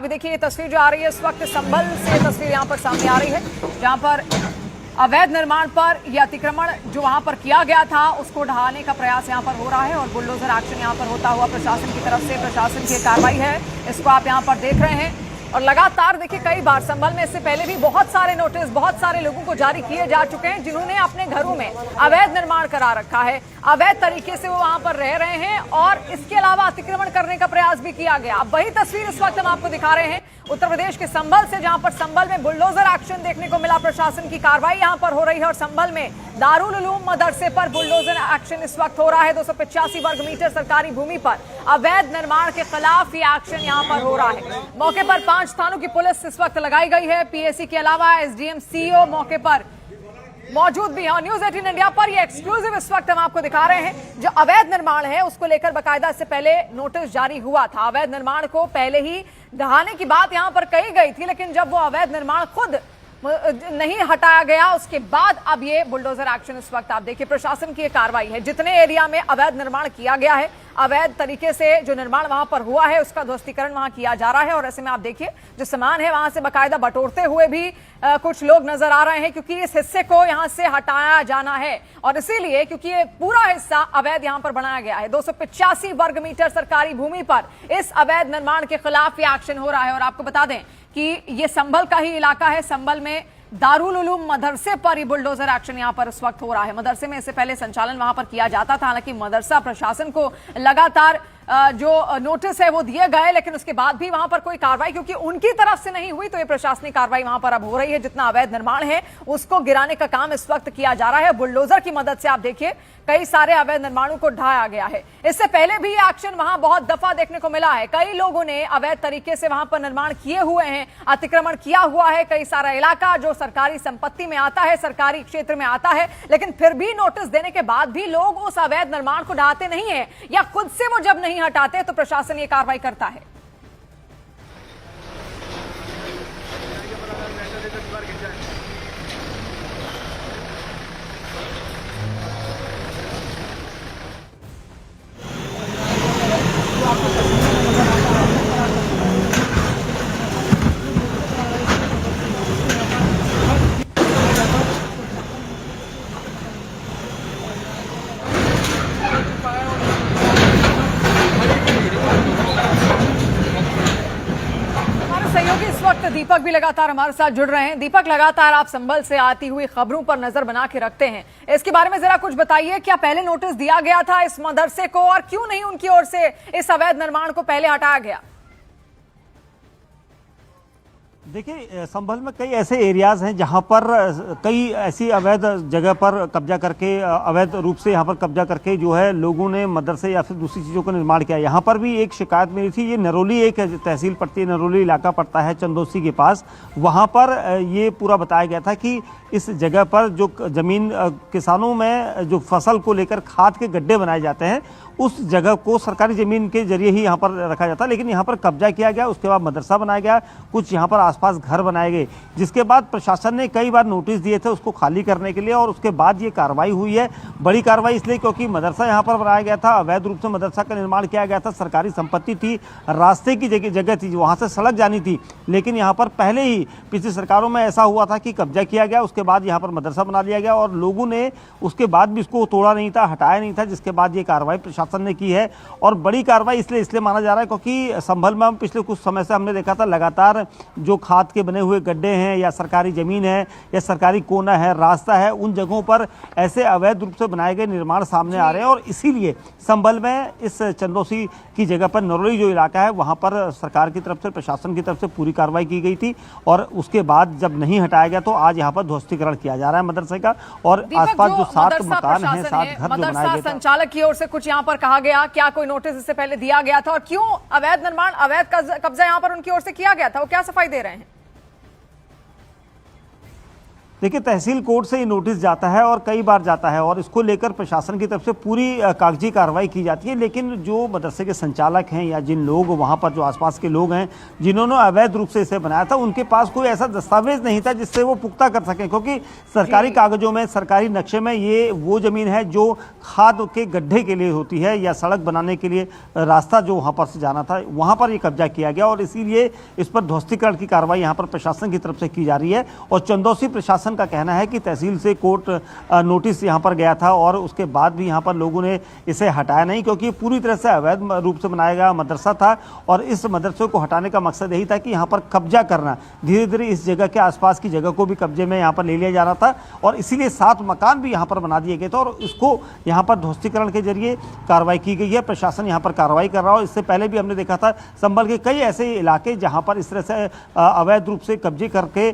अभी देखिए ये तस्वीर जो आ रही है इस वक्त संभल से तस्वीर यहाँ पर सामने आ रही है, जहाँ पर अवैध निर्माण पर यह अतिक्रमण जो वहां पर किया गया था उसको ढहाने का प्रयास यहां पर हो रहा है और बुलडोजर एक्शन यहां पर होता हुआ प्रशासन की तरफ से प्रशासन की कार्रवाई है, इसको आप यहां पर देख रहे हैं। और लगातार देखिए कई बार संभल में इससे पहले भी बहुत सारे नोटिस बहुत सारे लोगों को जारी किए जा चुके हैं जिन्होंने अपने घरों में अवैध निर्माण करा रखा है, अवैध तरीके से वो वहां पर रह रहे हैं और इसके अलावा अतिक्रमण करने का प्रयास भी किया गया। अब वही तस्वीर इस वक्त हम आपको दिखा रहे हैं उत्तर प्रदेश के संभल से, जहां पर संभल में बुलडोजर एक्शन देखने को मिला, प्रशासन की कार्रवाई यहां पर हो रही है और संभल में दारुल उलूम मदरसे पर बुलडोजर एक्शन इस वक्त हो रहा है। 285 वर्ग मीटर सरकारी भूमि पर अवैध निर्माण के खिलाफ ये एक्शन यहां पर हो रहा है। मौके पर 5 थानों की पुलिस इस वक्त लगाई गई है, पीएसी के अलावा एसडीएम सीओ मौके पर मौजूद भी है। और न्यूज 18 इंडिया पर ये एक्सक्लूसिव इस वक्त हम आपको दिखा रहे हैं, जो अवैध निर्माण है उसको लेकर बाकायदा इससे पहले नोटिस जारी हुआ था। अवैध निर्माण को पहले ही ढहाने की बात यहां पर कही गई थी, लेकिन जब वो अवैध निर्माण खुद नहीं हटाया गया उसके बाद अब ये बुलडोजर एक्शन इस वक्त आप देखिए प्रशासन की कार्रवाई है। जितने एरिया में अवैध निर्माण किया गया है, अवैध तरीके से जो निर्माण वहां पर हुआ है उसका ध्वस्तीकरण वहां किया जा रहा है और ऐसे में आप देखिए जो सामान है वहां से बाकायदा बटोरते हुए भी कुछ लोग नजर आ रहे हैं, क्योंकि इस हिस्से को यहां से हटाया जाना है और इसीलिए क्योंकि ये पूरा हिस्सा अवैध यहां पर बनाया गया है। 285 वर्ग मीटर सरकारी भूमि पर इस अवैध निर्माण के खिलाफ ये एक्शन हो रहा है। और आपको बता दें कि ये संभल का ही इलाका है, संभल में दारुल उलूम मदरसे पर ही बुलडोजर एक्शन यहां पर इस वक्त हो रहा है। मदरसे में इससे पहले संचालन वहां पर किया जाता था, हालांकि मदरसा प्रशासन को लगातार जो नोटिस है वो दिए गए, लेकिन उसके बाद भी वहां पर कोई कार्रवाई क्योंकि उनकी तरफ से नहीं हुई, तो ये प्रशासनिक कार्रवाई वहां पर अब हो रही है। जितना अवैध निर्माण है उसको गिराने का काम इस वक्त किया जा रहा है। बुलडोजर की मदद से आप देखिए कई सारे अवैध निर्माणों को ढाया गया है। इससे पहले भी एक्शन वहां बहुत दफा देखने को मिला है, कई लोगों ने अवैध तरीके से वहां पर निर्माण किए हुए हैं, अतिक्रमण किया हुआ है। कई सारा इलाका जो सरकारी संपत्ति में आता है, सरकारी क्षेत्र में आता है, लेकिन फिर भी नोटिस देने के बाद भी लोग उस अवैध निर्माण को ढाते नहीं है या खुद से वो जब नहीं हटाते तो प्रशासन ये कार्रवाई करता है। सहयोगी इस वक्त दीपक भी लगातार हमारे साथ जुड़ रहे हैं। दीपक, लगातार आप संभल से आती हुई खबरों पर नजर बना के रखते हैं, इसके बारे में जरा कुछ बताइए। क्या पहले नोटिस दिया गया था इस मदरसे को और क्यों नहीं उनकी ओर से इस अवैध निर्माण को पहले हटाया गया? देखिए, संभल में कई ऐसे एरियाज हैं जहां पर कई ऐसी अवैध जगह पर कब्जा करके, अवैध रूप से यहां पर कब्जा करके जो है लोगों ने मदरसे या फिर दूसरी चीज़ों का निर्माण किया। यहां पर भी एक शिकायत मिली थी, ये नरोली एक तहसील पड़ती है, नरोली इलाका पड़ता है चंदोसी के पास। वहां पर ये पूरा बताया गया था कि इस जगह पर जो जमीन किसानों में जो फसल को लेकर खाद के गड्ढे बनाए जाते हैं उस जगह को सरकारी जमीन के जरिए ही यहाँ पर रखा जाता है, लेकिन यहाँ पर कब्जा किया गया। उसके बाद मदरसा बनाया गया, कुछ यहाँ पर आसपास घर बनाए गए, जिसके बाद प्रशासन ने कई बार नोटिस दिए थे उसको खाली करने के लिए और उसके बाद ये कार्रवाई हुई है। बड़ी कार्रवाई इसलिए क्योंकि मदरसा यहाँ पर बनाया गया था, अवैध रूप से मदरसा का निर्माण किया गया था, सरकारी संपत्ति थी, रास्ते की जगह थी, वहाँ से सड़क जानी थी, लेकिन यहाँ पर पहले ही पिछली सरकारों में ऐसा हुआ था कि कब्जा किया गया, उसके बाद यहाँ पर मदरसा बना लिया गया और लोगों ने उसके बाद भी उसको तोड़ा नहीं था, हटाया नहीं था, जिसके बाद ये कार्रवाई प्रशासन ने की है। और बड़ी कार्रवाई इसलिए माना जा रहा है क्योंकि संभल में पिछले कुछ समय से हमने देखा था लगातार जो खाद के बने हुए गड्ढे हैं या सरकारी जमीन है या सरकारी कोना है, रास्ता है, उन जगहों पर ऐसे अवैध रूप से बनाए गए निर्माण सामने आ रहे हैं और इसीलिए संभल में इस चंदोसी की जगह पर नरोली जो इलाका है वहां पर सरकार की तरफ से, प्रशासन की तरफ से पूरी कार्रवाई की गई थी और उसके बाद जब नहीं हटाया गया तो आज यहाँ पर ध्वस्तीकरण किया जा रहा है मदरसे का और आसपास जो 7 मकान हैं, 7 घर जो बनाए गए, संचालक की ओर से कुछ यहाँ पर कहा गया, क्या कोई नोटिस इससे पहले दिया गया था और क्यों अवैध निर्माण, अवैध कब्जा यहां पर उनकी ओर से किया गया था, वो क्या सफाई दे रहे हैं? देखिए, तहसील कोर्ट से ये नोटिस जाता है और कई बार जाता है और इसको लेकर प्रशासन की तरफ से पूरी कागजी कार्रवाई की जाती है, लेकिन जो मदरसे के संचालक हैं या जिन लोग वहाँ पर जो आसपास के लोग हैं जिन्होंने अवैध रूप से इसे बनाया था, उनके पास कोई ऐसा दस्तावेज नहीं था जिससे वो पुख्ता कर सकें, क्योंकि सरकारी कागजों में, सरकारी नक्शे में ये वो ज़मीन है जो खाद के गड्ढे के लिए होती है या सड़क बनाने के लिए रास्ता जो वहाँ पर से जाना था, वहाँ पर ये कब्जा किया गया और इसीलिए इस पर ध्वस्तीकरण की कार्रवाई यहाँ पर प्रशासन की तरफ से की जा रही है। और चंदौसी प्रशासन का कहना है कि तहसील से कोर्ट नोटिस यहाँ पर गया था और उसके बाद भी यहाँ पर लोगों ने इसे हटाया नहीं, क्योंकि पूरी तरह से अवैध रूप से बनाया गया मदरसा था और इस मदरसे को हटाने का मकसद यही था कि यहाँ पर कब्जा करना, धीरे धीरे इस जगह के आसपास की जगह को भी कब्जे में यहाँ पर ले लिया जा रहा था और इसीलिए 7 मकान भी यहाँ पर बना दिए गए थे और इसको यहाँ पर ध्वस्तीकरण के जरिए कार्रवाई की गई है। प्रशासन यहाँ पर कार्रवाई कर रहा हो। इससे पहले भी हमने देखा था संभल के कई ऐसे इलाके जहाँ पर इस तरह से अवैध रूप से कब्जे करके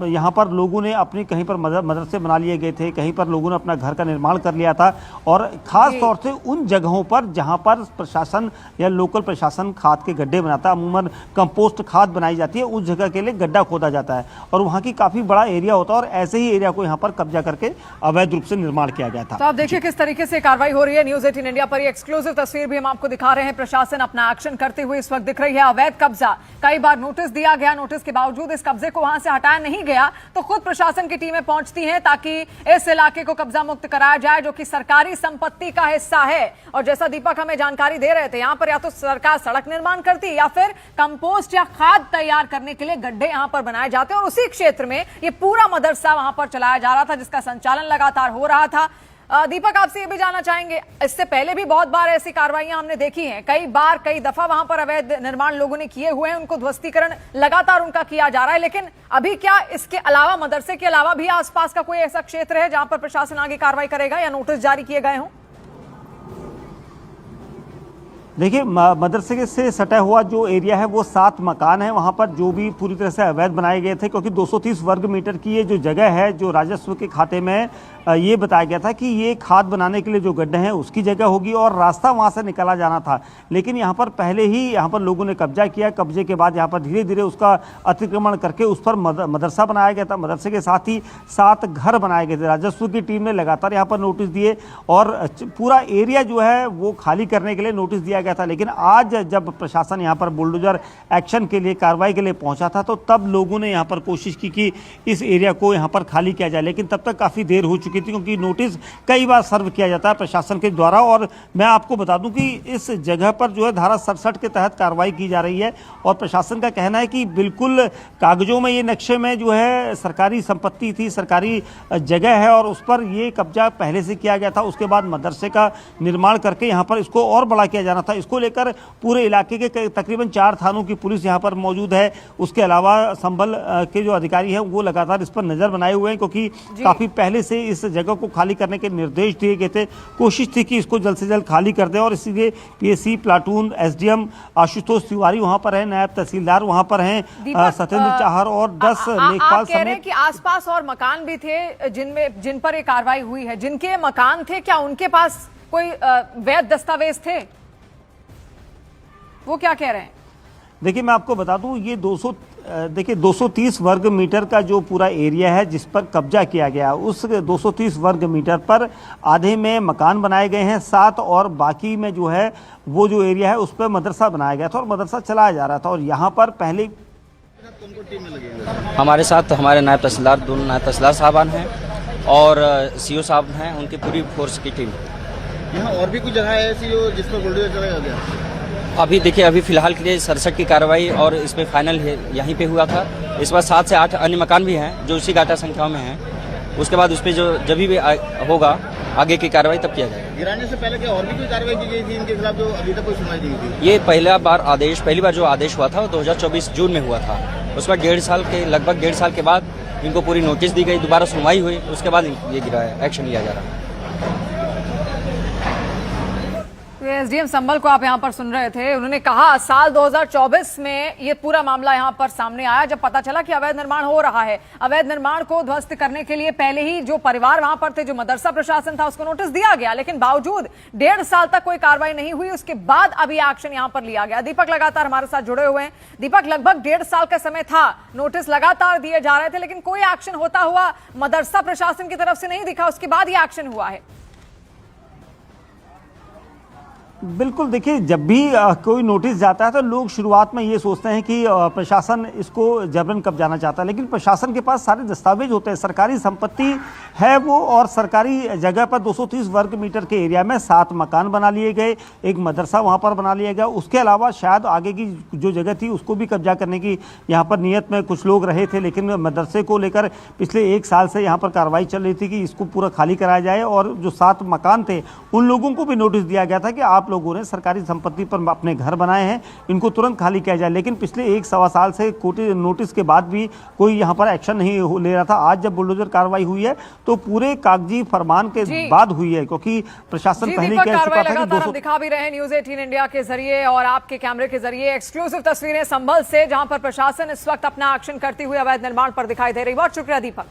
यहाँ पर लोगों ने अपनी कहीं पर मदरसे बना लिए गए थे, कहीं पर लोगों ने अपना घर का निर्माण कर लिया था और खास तौर से उन जगहों पर जहाँ पर प्रशासन या लोकल प्रशासन खाद के गड्ढे बनाता है, अमूमन कंपोस्ट खाद बनाई जाती है, उस जगह के लिए गड्ढा खोदा जाता है और वहाँ की काफी बड़ा एरिया होता है और ऐसे ही एरिया को यहाँ पर कब्जा करके अवैध रूप से निर्माण किया गया था। तो आप देखिए किस तरीके से कार्रवाई हो रही है। न्यूज़ 18 इंडिया पर ये एक्सक्लूसिव तस्वीर भी हम आपको दिखा रहे हैं। प्रशासन अपना एक्शन करते हुए इस वक्त दिख रही है। अवैध कब्जा, कई बार नोटिस दिया गया, नोटिस के बावजूद इस कब्जे को वहां से हटाया नहीं गया, तो खुद प्रशासन की टीमें पहुंचती हैं ताकि इस इलाके को कब्जा मुक्त कराया जाए, जो कि सरकारी संपत्ति का हिस्सा है। और जैसा दीपक हमें जानकारी दे रहे थे, यहाँ पर या तो सरकार सड़क निर्माण करती या फिर कंपोस्ट या खाद तैयार करने के लिए गड्ढे यहाँ पर बनाए जाते और उसी क्षेत्र में ये पूरा मदरसा वहां पर चलाया जा रहा था, जिसका संचालन लगातार हो रहा था। दीपक, आपसे ये भी जानना चाहेंगे, इससे पहले भी बहुत बार ऐसी कार्रवाइयां हमने देखी हैं, कई बार कई दफा वहां पर अवैध निर्माण लोगों ने किए हुए हैं, उनको ध्वस्तीकरण लगातार उनका किया जा रहा है, लेकिन अभी क्या इसके अलावा, मदरसे के अलावा भी आसपास का कोई ऐसा क्षेत्र है जहां पर प्रशासन आगे कार्रवाई करेगा या नोटिस जारी किए गए हों? देखिए, मदरसे से सटा हुआ जो एरिया है वो 7 मकान है, वहाँ पर जो भी पूरी तरह से अवैध बनाए गए थे, क्योंकि 230 वर्ग मीटर की ये जो जगह है जो राजस्व के खाते में ये बताया गया था कि ये खाद बनाने के लिए जो गड्ढे हैं उसकी जगह होगी और रास्ता वहाँ से निकाला जाना था, लेकिन यहाँ पर पहले ही यहाँ पर लोगों ने कब्जा किया। कब्जे के बाद यहाँ पर धीरे धीरे उसका अतिक्रमण करके उस पर मदरसा बनाया गया था। मदरसे के साथ ही 7 घर बनाए गए थे। राजस्व की टीम ने लगातार यहाँ पर नोटिस दिए और पूरा एरिया जो है वो खाली करने के लिए नोटिस दिया गया था, लेकिन आज जब प्रशासन यहाँ पर बुलडोजर एक्शन के लिए, कार्रवाई के लिए पहुंचा था, तो तब लोगों ने यहाँ पर कोशिश की कि इस एरिया को यहाँ पर खाली किया जाए, लेकिन तब तक काफ़ी देर हो चुकी थी, क्योंकि नोटिस कई बार सर्व किया जाता है प्रशासन के द्वारा। और मैं आपको बता दूं कि इस जगह पर जो है धारा 67 के तहत कार्रवाई की जा रही है और प्रशासन का कहना है कि बिल्कुल कागजों में, ये नक्शे में जो है सरकारी संपत्ति थी, सरकारी जगह है और उस पर ये कब्जा पहले से किया गया था। उसके बाद मदरसे का निर्माण करके यहाँ पर इसको और बड़ा किया जाना था। इसको लेकर पूरे इलाके के तकरीबन 4 थानों की पुलिस यहाँ पर मौजूद है। उसके अलावा संभल के जो अधिकारी हैं वो लगातार इस पर नजर बनाए हुए हैं, क्योंकि काफी पहले से इस जगह को खाली करने के निर्देश दिए गए थे। कोशिश थी कि इसको जल्द से जल्द खाली कर दें और इसीलिए PSC, platoon, SDM Ashutosh Tiwari वहां पर है, नायब तहसीलदार वहां पर हैं, सत्येंद्र चाहर और 10 लेखपाल कह रहे हैं कि आसपास और मकान भी थे जिन पर ये कार्रवाई हुई है। जिनके मकान थे, क्या उनके पास कोई वैध दस्तावेज थे? वो क्या कह रहे हैं? देखिए, मैं आपको बता दूं, ये 230 वर्ग मीटर का जो पूरा एरिया है जिस पर कब्जा किया गया, उस 230 वर्ग मीटर पर आधे में मकान बनाए गए हैं 7 और बाकी में जो है वो जो एरिया है उस पर मदरसा बनाया गया था और मदरसा चलाया जा रहा था। और यहाँ पर पहले हमारे साथ हमारे नायब तहसीलदार, दोनों नायब तहसीलदार साहबान हैं और सीओ साहब हैं, उनकी पूरी फोर्स की टीम। यहाँ और भी कुछ जगह है ऐसी जो जिस पर बुलडोजर चलाया गया? अभी देखिए, अभी फिलहाल के लिए 67 की कार्रवाई और इसमें फाइनल यहीं पे हुआ था। इस बार 7 से 8 अन्य मकान भी हैं जो उसी घाटा संख्या में हैं। उसके बाद उस पर जो जब भी होगा आगे की कार्रवाई तब किया जाएगा। गिराने से पहले क्या और भी कोई कार्रवाई की गई थी इनके खिलाफ जो अभी तक कोई सुनवाई नहीं हुई? ये पहली बार जो आदेश हुआ था वो 2024 जून में हुआ था। उसके बाद लगभग 1.5 साल के बाद इनको पूरी नोटिस दी गई, दोबारा सुनवाई हुई, उसके बाद ये गिराया, एक्शन लिया जा रहा है। एसडीएम संभल को आप यहां पर सुन रहे थे। उन्होंने कहा साल 2024 में ये पूरा मामला यहां पर सामने आया, जब पता चला कि अवैध निर्माण हो रहा है। अवैध निर्माण को ध्वस्त करने के लिए पहले ही जो परिवार वहां पर थे, जो मदरसा प्रशासन था, उसको नोटिस दिया गया, लेकिन बावजूद 1.5 साल तक कोई कार्रवाई नहीं हुई। उसके बाद अभी एक्शन यहां पर लिया गया। दीपक लगातार हमारे साथ जुड़े हुए हैं। दीपक, लगभग 1.5 साल का समय था, नोटिस लगातार दिए जा रहे थे, लेकिन कोई एक्शन होता हुआ मदरसा प्रशासन की तरफ से नहीं दिखा। उसके बाद ये एक्शन हुआ है। बिल्कुल, देखिए, जब भी कोई नोटिस जाता है तो लोग शुरुआत में ये सोचते हैं कि प्रशासन इसको जबरन कब्जाना चाहता है, लेकिन प्रशासन के पास सारे दस्तावेज होते हैं, सरकारी संपत्ति है वो, और सरकारी जगह पर 230 वर्ग मीटर के एरिया में 7 मकान बना लिए गए, एक मदरसा वहाँ पर बना लिया गया। उसके अलावा शायद आगे की जो जगह थी उसको भी कब्जा करने की यहाँ पर नीयत में कुछ लोग रहे थे, लेकिन मदरसे को लेकर पिछले 1 साल से यहाँ पर कार्रवाई चल रही थी कि इसको पूरा खाली कराया जाए, और जो 7 मकान थे उन लोगों को भी नोटिस दिया गया था कि आप लोगों ने सरकारी संपत्ति पर अपने घर बनाए हैं, इनको तुरंत खाली किया जाए। लेकिन पिछले 1-1.25 साल से नोटिस के बाद भी कोई यहाँ पर एक्शन नहीं ले रहा था। आज जब बुलडोजर कार्रवाई हुई है तो पूरे कागजी फरमान के बाद हुई है, क्योंकि प्रशासन पहले कह चुका था कि हम दिखा भी रहे हैं न्यूज़ 18 इंडिया के जरिए और आपके कैमरे के जरिए एक्सक्लूसिव तस्वीरें संभल से, जहां पर प्रशासन इस वक्त अपना एक्शन करती हुई अवैध निर्माण पर दिखाई दे रही। बहुत शुक्रिया दीपक।